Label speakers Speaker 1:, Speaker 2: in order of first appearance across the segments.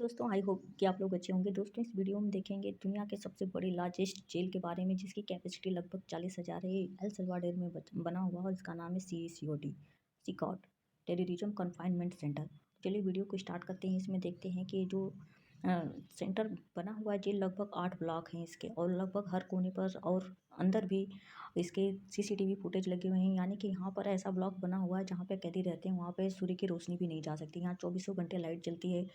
Speaker 1: दोस्तों, I hope कि आप लोग अच्छे होंगे। दोस्तों, इस वीडियो में देखेंगे दुनिया के सबसे बड़ी लार्जेस्ट जेल के बारे में, जिसकी कैपेसिटी लगभग 40,000 है। एल सल्वाडोर में बना हुआ और इसका नाम है सीसीओडी, सिकॉट टेररिज्म कन्फाइनमेंट सेंटर। चलिए वीडियो को स्टार्ट करते हैं। इसमें देखते हैं कि जो सेंटर बना हुआ है, जेल लगभग 8 ब्लॉक हैं इसके, और लगभग हर कोने पर और अंदर भी इसके सीसीटीवी फुटेज लगे हुए हैं। यानी कि यहाँ पर ऐसा ब्लॉक बना हुआ है जहाँ पे कैदी रहते हैं, वहाँ पे सूर्य की रोशनी भी नहीं जा सकती। यहाँ 24 घंटे लाइट जलती है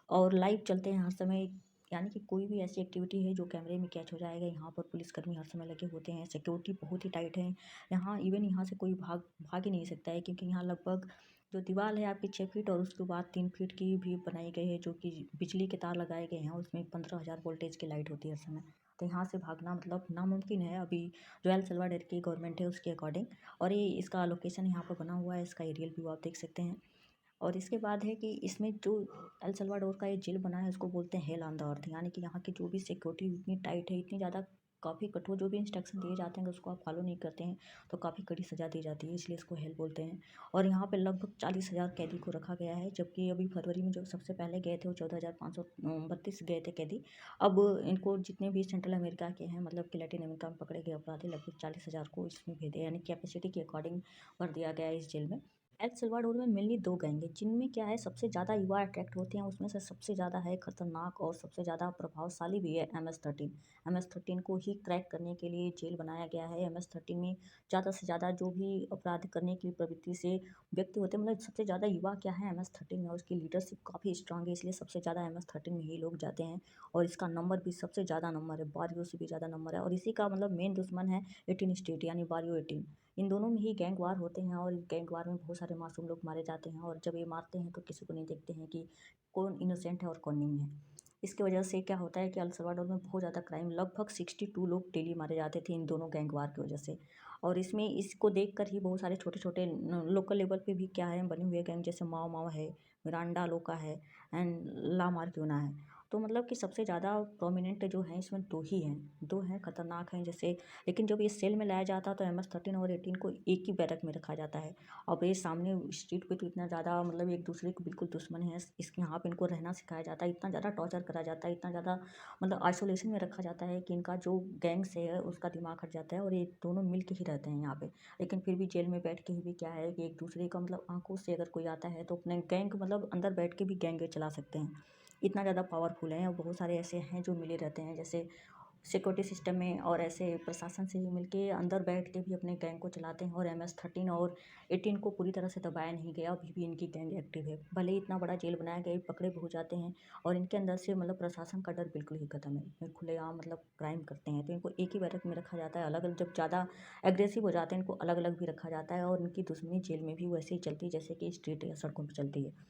Speaker 1: और लाइव चलते हैं हर समय। यानी कि कोई भी ऐसी एक्टिविटी है जो कैमरे में कैच हो जाएगा। यहाँ पर पुलिसकर्मी हर समय लगे होते हैं। सिक्योरिटी बहुत ही टाइट है यहाँ। इवन यहाँ से कोई भाग ही नहीं सकता है, क्योंकि यहाँ लगभग जो दीवार है आपकी 6 फीट और उसके बाद 3 फीट की भी बनाई गई है, जो कि बिजली के तार लगाए गए हैं। उसमें 15,000 वोल्टेज की लाइट होती है हर समय। तो यहाँ से भागना मतलब नामुमकिन है अभी जो एल सल्वाडोर की गवर्नमेंट है उसके अकॉर्डिंग। और ये इसका लोकेशन यहाँ पर बना हुआ है, इसका एरियल व्यू आप देख सकते हैं। और इसके बाद है कि इसमें जो एल सल्वाडोर का ये जेल बना है उसको बोलते हैं हेल ऑन द अर्थ। यानी कि यहाँ की जो भी सिक्योरिटी इतनी टाइट है, इतनी ज़्यादा काफ़ी कठोर, जो भी इंस्ट्रक्शन दिए जाते हैं उसको आप फॉलो नहीं करते हैं तो काफ़ी कड़ी सज़ा दी जाती है, इसलिए इसको हेल बोलते हैं। और यहाँ पे लगभग 40,000 कैदी को रखा गया है, जबकि अभी फरवरी में जो सबसे पहले गए थे वो 14,532 गए थे कैदी। अब इनको जितने भी सेंट्रल अमेरिका के हैं, मतलब कि लैटिन अमेरिका में पकड़े गए अपराधी, लगभग 40,000 को इसमें भेजे, यानी कैपेसिटी के अकॉर्डिंग भर दिया गया है इस जेल में। एल सल्वाडोर में मेनली 2 गैंग है, जिनमें क्या है सबसे ज़्यादा युवा अट्रैक्ट होते हैं। उसमें से सबसे ज़्यादा है खतरनाक और सबसे ज़्यादा प्रभावशाली भी है MS-13। MS-13 को ही क्रैक करने के लिए जेल बनाया गया है। MS-13 में ज़्यादा से ज़्यादा जो भी अपराध करने की प्रवृत्ति से व्यक्ति होते हैं, मतलब सबसे ज़्यादा युवा क्या है MS-13 में, उसकी लीडरशिप काफ़ी स्ट्रांग है, इसलिए सबसे ज़्यादा MS-13 में ही लोग जाते हैं। और इसका नंबर भी सबसे ज़्यादा नंबर है, बारियो से भी ज़्यादा नंबर है। और इसी का मतलब मेन दुश्मन है 18 स्टेट, यानी बारियो 18। इन दोनों में ही गैंग वार होते हैं, और गैंग वार में बहुत सारे मासूम लोग मारे जाते हैं। और जब ये मारते हैं तो किसी को नहीं देखते हैं कि कौन इनोसेंट है और कौन नहीं है। इसकी वजह से क्या होता है कि एल सल्वाडोर में बहुत ज़्यादा क्राइम, लगभग 62 लोग डेली मारे जाते थे इन दोनों गैंग वार की वजह से। और इसमें इसको देखकर ही बहुत सारे छोटे छोटे लोकल लेवल पे भी क्या है बने हुए गैंग, जैसे माओ माओ है, मिरांडा लोका है, एंड ला मार्क्यूना है। तो मतलब कि सबसे ज़्यादा प्रोमिनेंट जो हैं इसमें 2 ही हैं, 2 हैं खतरनाक हैं जैसे। लेकिन जब ये सेल में लाया जाता है तो MS-13 और 18 को एक ही बैरक में रखा जाता है। अब ये सामने स्ट्रीट पे तो इतना ज़्यादा मतलब एक दूसरे को बिल्कुल दुश्मन है। इसके यहाँ पे इनको रहना सिखाया जाता है, इतना ज़्यादा टॉर्चर करा जाता है, इतना ज़्यादा मतलब आइसोलेशन में रखा जाता है कि इनका जो गैंग से है उसका दिमाग हट जाता है, और ये दोनों मिल के ही रहते हैं यहाँ पे। लेकिन फिर भी जेल में बैठ के भी क्या है कि एक दूसरे का मतलब आंखों से अगर कोई आता है तो अपने गैंग मतलब अंदर बैठ के भी गैंग चला सकते हैं, इतना ज़्यादा पावरफुल है। और बहुत सारे ऐसे हैं जो मिले रहते हैं, जैसे सिक्योरिटी सिस्टम में और ऐसे प्रशासन से ही मिलके अंदर बैठ के भी अपने गैंग को चलाते हैं। और MS-13 और 18 को पूरी तरह से दबाया नहीं गया, अभी भी इनकी गैंग एक्टिव है। भले ही इतना बड़ा जेल बनाया गया, पकड़े भी हो जाते हैं, और इनके अंदर से मतलब प्रशासन का डर बिल्कुल ही खत्म है। ये खुलेआम मतलब क्राइम करते हैं, तो इनको एक ही बैरक में रखा जाता है। अलग अलग जब ज़्यादा एग्रेसिव हो जाते हैं इनको अलग अलग भी रखा जाता है, और इनकी दुश्मनी जेल में भी वैसे ही चलती है जैसे कि स्ट्रीट या सड़कों पर चलती है।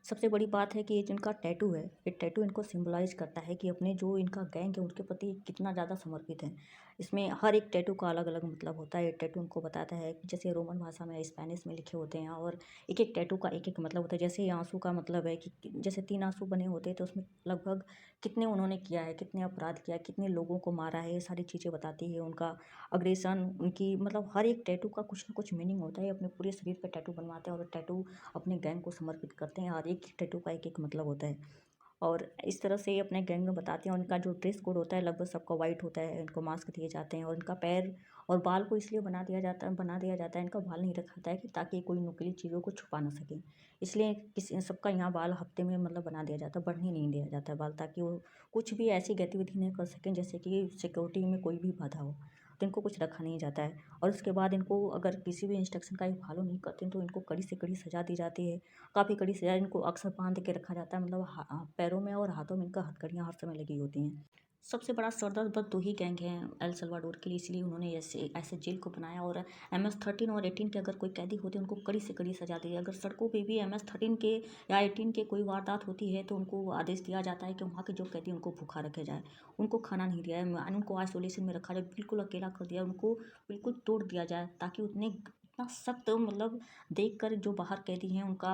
Speaker 1: सबसे बड़ी बात है कि ये जिनका टैटू है, ये टैटू इनको सिंबलाइज करता है कि अपने जो इनका गैंग है उनके प्रति कितना ज़्यादा समर्पित है। इसमें हर एक टैटू का अलग अलग मतलब होता है। टैटू उनको बताता है कि जैसे रोमन भाषा में स्पेनिश में लिखे होते हैं, और एक एक टैटू का एक एक मतलब होता है। जैसे ये आंसू का मतलब है कि जैसे 3 आंसू बने होते हैं, तो उसमें लगभग कितने उन्होंने किया है, कितने अपराध किया है, कितने लोगों को मारा है, ये सारी चीज़ें बताती है। उनका अग्रेसन, उनकी मतलब हर एक टैटू का कुछ ना कुछ मीनिंग होता है। अपने पूरे शरीर पे टैटू बनवाते हैं और टैटू अपने गैंग को समर्पित करते हैं, और एक टैटू का एक एक मतलब होता है। और इस तरह से ये अपने गैंग में बताते हैं। उनका जो ड्रेस कोड होता है लगभग सबका वाइट होता है, इनको मास्क दिए जाते हैं। और इनका पैर और बाल को इसलिए बना दिया जाता है, इनका बाल नहीं रखा जाता है कि ताकि कोई नुकीली चीज़ों को छुपा ना सके। इसलिए किसी सबका यहाँ बाल हफ्ते में मतलब बना दिया जाता है, बढ़ने नहीं दिया जाता है बाल, ताकि वो कुछ भी ऐसी गतिविधि नहीं कर सकें जैसे कि सिक्योरिटी में कोई भी बाधा हो। तो इनको कुछ रखा नहीं जाता है। और उसके बाद इनको अगर किसी भी इंस्ट्रक्शन का ये फॉलो नहीं करते हैं तो इनको कड़ी से कड़ी सज़ा दी जाती है। काफ़ी कड़ी सज़ा, इनको अक्सर बांध के रखा जाता है, मतलब पैरों में और हाथों में इनका हथकड़ियाँ हर समय लगी होती हैं। सबसे बड़ा सरदर्द बस 2 ही गैंग हैं एल सल्वाडोर के लिए, इसलिए उन्होंने ऐसे ऐसे जेल को बनाया। और MS-13 और 18 के अगर कोई कैदी होते हैं उनको कड़ी से कड़ी सज़ा दी है। अगर सड़कों पे भी MS-13 के या 18 के कोई वारदात होती है तो उनको आदेश दिया जाता है कि वहाँ के जो कैदी उनको भूखा रखे जाए, उनको खाना नहीं दिया जाए, उनको आइसोलेशन में रखा जाए, बिल्कुल अकेला कर दिया, उनको बिल्कुल तोड़ दिया जाए, ताकि उतने इतना सख्त मतलब देखकर जो बाहर कैदी हैं उनका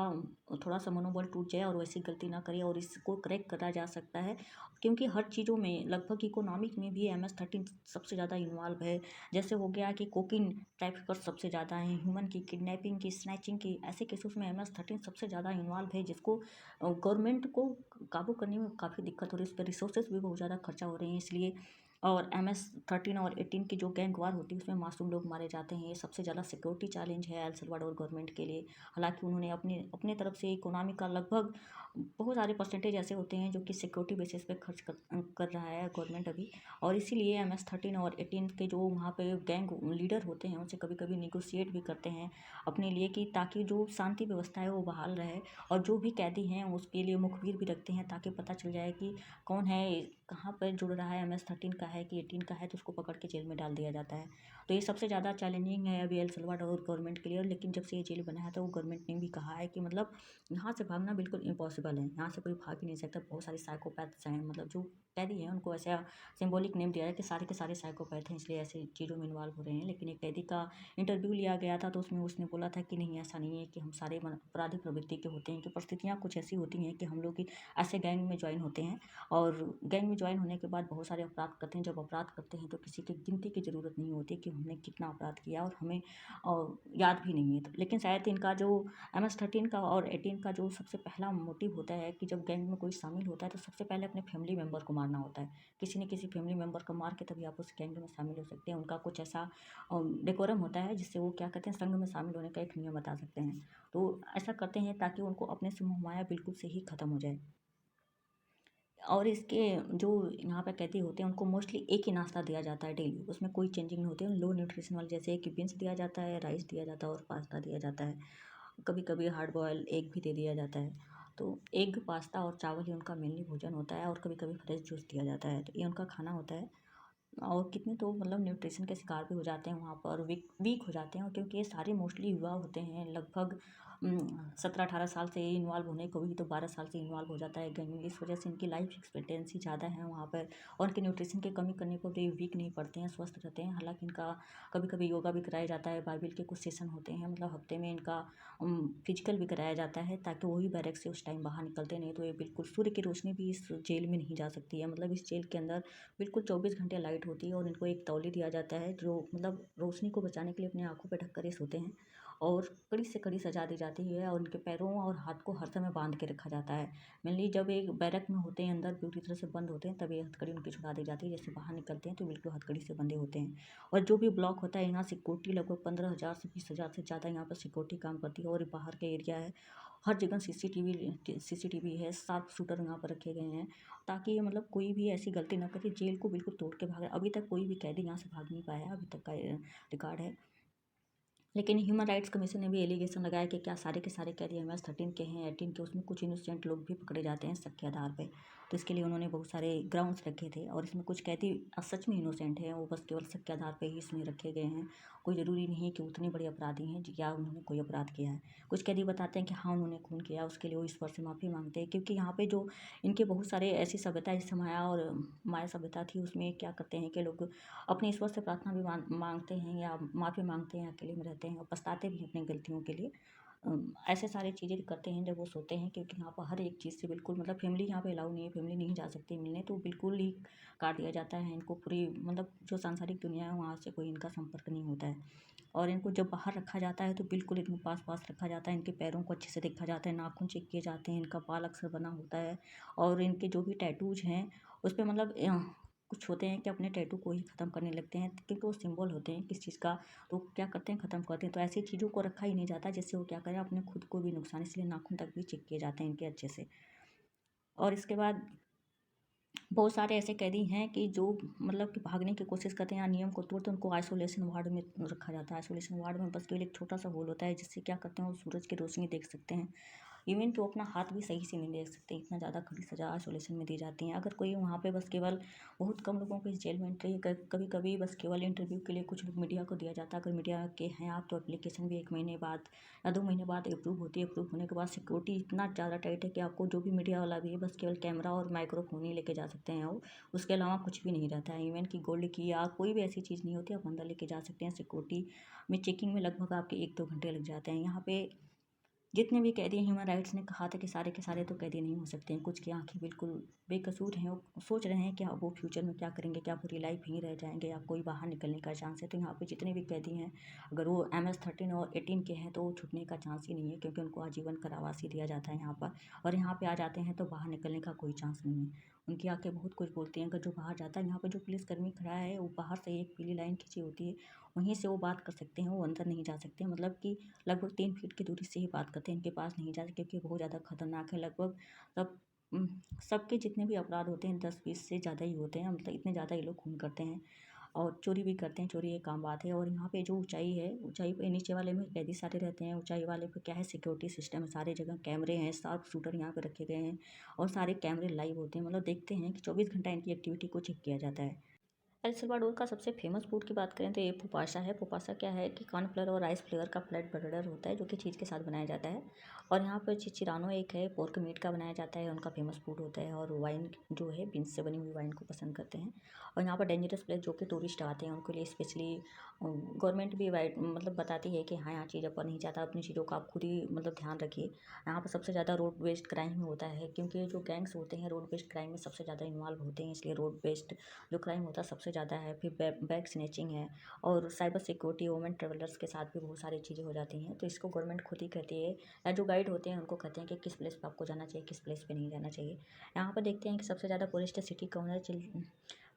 Speaker 1: थोड़ा सा मनोबल टूट जाए और वैसी गलती ना करे, और इसको करेक्ट करा जा सकता है, क्योंकि हर चीज़ों में लगभग इकोनॉमिक में भी MS-13 सबसे ज़्यादा इन्वॉल्व है। जैसे हो गया कि कोकीन ट्रैफिकर सबसे ज़्यादा हैं, ह्यूमन की किडनैपिंग की, स्नैचिंग की, ऐसे केसेस में MS-13 सबसे ज़्यादा इन्वॉल्व है, जिसको गवर्नमेंट को काबू करने में काफ़ी दिक्कत हो रही है। इस पर रिसोर्सेज भी बहुत ज़्यादा खर्चा हो रहे हैं इसलिए। और MS-13 और 18 की जो गैंग वार होती है उसमें मासूम लोग मारे जाते हैं। ये सबसे ज़्यादा सिक्योरिटी चैलेंज है एल सल्वाडोर गवर्नमेंट के लिए। हालांकि उन्होंने अपने अपने तरफ से इकोनॉमी का लगभग बहुत सारे परसेंटेज ऐसे होते हैं जो कि सिक्योरिटी बेसिस पे खर्च कर रहा है गवर्नमेंट अभी, और इसीलिए MS-13 और 18 के जो वहाँ पे गैंग लीडर होते हैं उनसे कभी कभी निगोशिएट भी करते हैं अपने लिए, कि ताकि जो शांति व्यवस्था है वो बहाल रहे, और जो भी कैदी हैं उसके लिए मुखबिर भी रखते हैं ताकि पता चल जाए कि कौन है, कहाँ पर जुड़ रहा है, MS-13 का है कि 18 का है, तो उसको पकड़ के जेल में डाल दिया जाता है। तो ये सबसे ज़्यादा चैलेंजिंग है अभी एल सल्वाडोर गवर्नमेंट के लिए। लेकिन जब से ये जेल बना है तो गवर्नमेंट ने भी कहा है कि मतलब यहाँ से भागना बिल्कुल इम्पॉसिबल है, यहाँ से कोई भाग ही नहीं सकता। बहुत सारे साइकोपैथ्स हैं, मतलब जो कैदी हैं उनको ऐसा सिंबॉलिक नेम दिया है कि सारे के सारे साइकोपैथ हैं, इसलिए ऐसे चीज़ों में इन्वॉल्व हो रहे हैं। लेकिन एक कैदी का इंटरव्यू लिया गया था तो उसमें उसने बोला था कि नहीं, ऐसा नहीं है कि हम सारे अपराधी प्रवृत्ति के होते हैं, कि परिस्थितियाँ कुछ ऐसी होती हैं कि हम लोग ऐसे गैंग में ज्वाइन होते हैं, और गैंग में ज्वाइन होने के बाद बहुत सारे अपराध करते हैं। जब अपराध करते हैं तो किसी की गिनती की ज़रूरत नहीं होती कि हमने कितना अपराध किया, और हमें याद भी नहीं है। तो लेकिन शायद इनका जो MS-13 का और 18 का जो सबसे पहला मोटिव होता है कि जब गैंग में कोई शामिल होता है तो सबसे पहले अपने फैमिली मेम्बर को मारना होता है। किसी न किसी फैमिली मेम्बर को मार के तभी आप उस गैंग में शामिल हो सकते हैं। उनका कुछ ऐसा डेकोरम होता है जिससे वो क्या कहते हैं, संघ में शामिल होने का एक नियम बता सकते हैं। तो ऐसा करते हैं ताकि उनको अपने से मोह माया बिल्कुल से ही ख़त्म हो जाए। और इसके जो यहाँ पे कैदी होते हैं उनको मोस्टली एक ही नाश्ता दिया जाता है डेली, उसमें कोई चेंजिंग नहीं होती है। लो न्यूट्रिशन वाले जैसे कि बीन्स दिया जाता है, राइस दिया जाता है और पास्ता दिया जाता है। कभी कभी हार्ड बॉयल एग भी दे दिया जाता है। तो एग, पास्ता और चावल ही उनका मेनली भोजन होता है, और कभी कभी फ्रेश जूस दिया जाता है। तो ये उनका खाना होता है। और कितने तो मतलब न्यूट्रिशन के शिकार भी हो जाते हैं वहाँ पर, वीक वीक हो जाते हैं, क्योंकि ये सारे मोस्टली युवा होते हैं। लगभग 17-18 साल से इन्वॉल्व होने को भी तो 12 साल से इन्वॉल्व हो जाता है गैंग में। इस वजह से इनकी लाइफ एक्सपेक्टेंसी ज़्यादा है वहाँ पर, और इनके न्यूट्रिशन की कमी करने पर ये वीक नहीं पड़ते हैं, स्वस्थ रहते हैं। हालांकि इनका कभी कभी योगा भी कराया जाता है, बाइबिल के कुछ सेशन होते हैं, मतलब हफ्ते में इनका फिजिकल भी कराया जाता है, ताकि वही बैरक से उस टाइम बाहर निकलते नहीं तो ये बिल्कुल सूर्य की रोशनी भी इस जेल में नहीं जा सकती है। मतलब इस जेल के अंदर बिल्कुल 24 घंटे लाइट होती है, और इनको एक तौली दिया जाता है जो मतलब रोशनी को बचाने के लिए अपनी आंखों पर ढक कर ये सोते हैं, और कड़ी से कड़ी सजा दी जाती है, और उनके पैरों और हाथ को हर समय बांध के रखा जाता है। मेनली जब एक बैरक में होते हैं अंदर पूरी तरह से बंद होते हैं तब ये हथकड़ी उनकी छुड़ा दी जाती है। जैसे बाहर निकलते हैं तो बिल्कुल हथकड़ी से बंधे होते हैं। और जो भी ब्लॉक होता है यहाँ सिक्योरिटी लगभग 15,000 से 20,000 से ज़्यादा यहाँ पर सिक्योरिटी काम करती है। और बाहर का एरिया है, हर जगह CCTV है, शार्प शूटर यहाँ पर रखे गए हैं, ताकि ये मतलब कोई भी ऐसी गलती ना करे, जेल को बिल्कुल तोड़ के भागे। अभी तक कोई भी कैदी यहाँ से भाग नहीं पाया है, अभी तक का रिकॉर्ड है। लेकिन ह्यूमन राइट्स कमीशन ने भी एलिगेशन लगाया कि क्या सारे के सारे कैदी MS-13 के हैं, 18 के, उसमें कुछ इनोसेंट लोग भी पकड़े जाते हैं शक के आधार पे। तो इसके लिए उन्होंने बहुत सारे ग्राउंड्स रखे थे, और इसमें कुछ कैदी सच में इनोसेंट हैं, वो बस केवल शक के आधार पे ही इसमें रखे गए हैं। कोई ज़रूरी नहीं है कि उतने बड़े अपराधी हैं या उन्होंने कोई अपराध किया है। कुछ कैदी बताते हैं कि हाँ उन्होंने खून किया, उसके लिए वो ईश्वर से माफ़ी मांगते हैं, क्योंकि यहाँ पे जो इनके बहुत सारे ऐसी सभ्यता जैसे माया सभ्यता थी, उसमें क्या करते हैं कि लोग अपने ईश्वर से प्रार्थना भी मांगते हैं या माफ़ी मांगते हैं, अकेले में रहते हैं और पछताते भी हैं अपनी गलतियों के लिए। ऐसे सारी चीज़ें करते हैं जब वो सोते हैं, क्योंकि यहाँ पर हर एक चीज़ से बिल्कुल मतलब फैमिली यहाँ पे अलाउ नहीं है, फैमिली नहीं जा सकती मिलने, तो बिल्कुल ही काट दिया जाता है इनको। पूरी मतलब जो सांसारिक दुनिया है वहाँ से कोई इनका संपर्क नहीं होता है। और इनको जब बाहर रखा जाता है तो बिल्कुल इनको पास पास रखा जाता है, इनके पैरों को अच्छे से देखा जाता है, नाखून चेक किए जाते हैं, इनका बाल अक्सर बना होता है, और इनके जो भी टैटूज हैं उस पर मतलब कुछ होते हैं कि अपने टैटू को ही ख़त्म करने लगते हैं, क्योंकि वो सिंबल होते हैं किस चीज़ का, तो क्या करते हैं ख़त्म करते हैं। तो ऐसी चीज़ों को रखा ही नहीं जाता जिससे वो क्या करें अपने खुद को भी नुकसान, इसलिए नाखून तक भी चेक किए जाते हैं इनके अच्छे से। और इसके बाद बहुत सारे ऐसे कैदी हैं कि जो मतलब कि भागने की कोशिश करते हैं या नियम को तोड़ते हैं, उनको आइसोलेशन वार्ड में रखा जाता है। आइसोलेशन वार्ड में बस केवल एक छोटा सा होल होता है, जिससे क्या करते हैं वो सूरज की रोशनी देख सकते हैं। इवन तो अपना हाथ भी सही से नहीं देख सकते, इतना ज़्यादा कड़ी सज़ा आइसोलेशन में दी जाती है। अगर कोई वहाँ पे बस केवल बहुत कम लोगों को इस जेल में एंट्री, कभी कभी बस केवल इंटरव्यू के लिए कुछ लोग मीडिया को दिया जाता है। अगर मीडिया के हैं आप तो एप्लीकेशन भी 1 महीने बाद या 2 महीने बाद अप्रूव होती है। अप्रूव होने के बाद सिक्योरिटी इतना ज़्यादा टाइट है कि आपको जो भी मीडिया वाला भी है बस केवल कैमरा और माइक्रोफोन ही लेके जा सकते हैं वो, उसके अलावा कुछ भी नहीं रहता है। इवन कि गोल्ड की या कोई भी ऐसी चीज़ नहीं होती, आप अंदर लेके जा सकते हैं। सिक्योरिटी में चेकिंग में लगभग आपके 1-2 घंटे लग जाते हैं। यहाँ पे जितने भी कैदी हैं, ह्यूमन राइट्स ने कहा था कि सारे के सारे तो कैदी नहीं हो सकते हैं, कुछ की आंखें बिल्कुल बेकसूर हैं, वो सोच रहे हैं कि वो फ्यूचर में क्या करेंगे, क्या पूरी लाइफ यहीं रह जाएंगे या कोई बाहर निकलने का चांस है। तो यहाँ पे जितने भी कैदी हैं, अगर वो MS-13 और 18 के हैं तो वो छूटने का चांस ही नहीं है, क्योंकि उनको आजीवन कारावास ही दिया जाता है यहाँ पर। और यहाँ पे आ जाते हैं तो बाहर निकलने का कोई चांस नहीं है। उनकी आंखें बहुत कुछ बोलती हैं। अगर जो बाहर जाता है, यहाँ पर जो पुलिसकर्मी खड़ा है वो बाहर से एक पीली लाइन खींची होती है, वहीं से वो बात कर सकते हैं, वो अंदर नहीं जा सकते। मतलब कि लगभग 3 फीट की दूरी से ही बात करते हैं, इनके पास नहीं जाते क्योंकि बहुत ज़्यादा खतरनाक है। लगभग सब उम, सबके जितने भी अपराध होते हैं 10-20 से ज़्यादा ही होते हैं, मतलब इतने ज़्यादा ये लोग खून करते हैं और चोरी भी करते हैं। चोरी एक आम बात है। और यहाँ पे जो ऊंचाई है, ऊंचाई पे नीचे वाले में कैदी सारे रहते हैं, ऊंचाई वाले पे क्या है, सिक्योरिटी सिस्टम है, सारी जगह कैमरे हैं, शार्प शूटर यहाँ पे रखे गए हैं और सारे कैमरे लाइव होते हैं। मतलब देखते हैं कि 24 घंटा इनकी एक्टिविटी को चेक किया जाता है। एल सल्वाडोर का सबसे फेमस फूड की बात करें तो ये पुपासा है। पुपासा क्या है कि कॉर्नफ्लोर और राइस फ्लेवर का फ्लैट बर्गर होता है जो कि चीज़ के साथ बनाया जाता है। और यहाँ पर चिचिरानो एक है, पोर्क मीट का बनाया जाता है, उनका फेमस फूड होता है। और वाइन जो है बीन्स से बनी हुई वाइन को पसंद करते हैं। और यहाँ पर डेंजरस प्लेस जो कि टूरिस्ट आते हैं उनके लिए स्पेशली गवर्नमेंट भी वाइड मतलब बताती है कि हाँ यहाँ चीज़ अपन नहीं चाहता, अपनी चीज़ों का आप खुद ही मतलब ध्यान रखिए। यहाँ पर सबसे ज़्यादा रोड बेस्ड क्राइम होता है, क्योंकि जो गैंग्स होते हैं रोड बेस्ड क्राइम में सबसे ज़्यादा इन्वॉल्व होते हैं, इसलिए रोड बेस्ड जो क्राइम होता है सबसे ज़्यादा है। फिर बैग स्नैचिंग है और साइबर सिक्योरिटी, वुमेन ट्रेवलर्स के साथ भी बहुत सारी चीज़ें हो जाती हैं। तो इसको गवर्नमेंट खुद ही कहती है या जो गाइड होते हैं उनको कहते हैं कि किस प्लेस पे आपको जाना चाहिए, किस प्लेस पे नहीं जाना चाहिए। यहाँ पर देखते हैं कि सबसे ज़्यादा टूरिस्ट सिटी कौन है।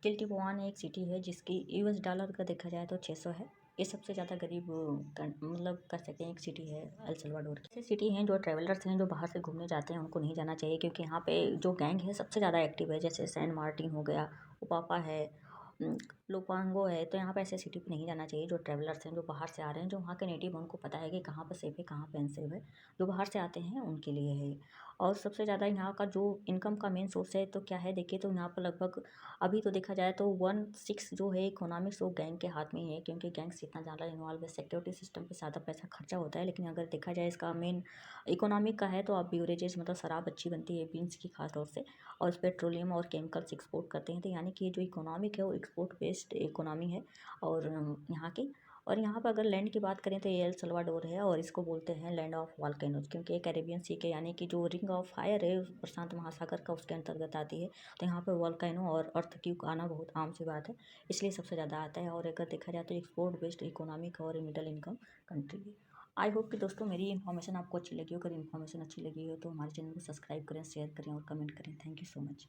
Speaker 1: चिल्टिवान एक सिटी है जिसकी US$ का देखा जाए तो 600 है। ये सबसे ज़्यादा गरीब मतलब कर सकते हैं एक सिटी है एल सल्वाडोर की। ऐसे सिटी हैं जो ट्रैवलर्स हैं जो बाहर से घूमने जाते हैं उनको नहीं जाना चाहिए, क्योंकि यहाँ पे जो गैंग है सबसे ज़्यादा एक्टिव है, जैसे सैन मार्टिन हो गया, उपापा है, उम, लोपांगो है। तो यहाँ पे ऐसे सिटी पे नहीं जाना चाहिए। जो ट्रैवलर्स हैं जो बाहर से आ रहे हैं, जो वहाँ के नेटिव हैं उनको पता है कि कहाँ पर सेफ है, कहाँ पे अनसेफ है। जो बाहर से आते हैं उनके लिए है। और सबसे ज़्यादा यहाँ का जो इनकम का मेन सोर्स है तो क्या है देखिए, तो यहाँ पर लगभग अभी तो देखा जाए तो 1/6 जो है इकोनॉमिक्स वो गैंग के हाथ में ही है, क्योंकि गैंग्स इतना ज़्यादा इन्वॉल्व है। सिक्योरिटी सिस्टम पे ज़्यादा पैसा खर्चा होता है, लेकिन अगर देखा जाए इसका मेन इकोनॉमिक का है तो आप ब्यूरेजेस मतलब शराब अच्छी बनती है बीन्स की खास तौर से, और पेट्रोलियम और केमिकल्स एक्सपोर्ट करते हैं। तो यानी कि ये जो इकोनॉमिक है वो एक्सपोर्ट बेस्ड इकोनॉमी है और यहाँ की। और यहाँ पर अगर लैंड की बात करें तो ये एल सल्वाडोर है और इसको बोलते हैं लैंड ऑफ वॉल्केनोज, क्योंकि ये कैरेबियन सी के यानी कि जो रिंग ऑफ फायर है प्रशांत महासागर का उसके अंतर्गत आती है। तो यहाँ पर वॉल्केनो और अर्थक्वेक आना बहुत आम सी बात है, इसलिए सबसे ज़्यादा आता है। और अगर देखा जाए तो एक्सपोर्ट बेस्ड इकोनॉमिक और मिडिल इनकम कंट्री है। आई होप कि दोस्तों मेरी इन्फॉर्मेशन आपको अच्छी लगी हो। अगर इन्फॉर्मेशन अच्छी लगी हो तो हमारे चैनल को सब्सक्राइब करें, शेयर करें और कमेंट करें। Thank you so much.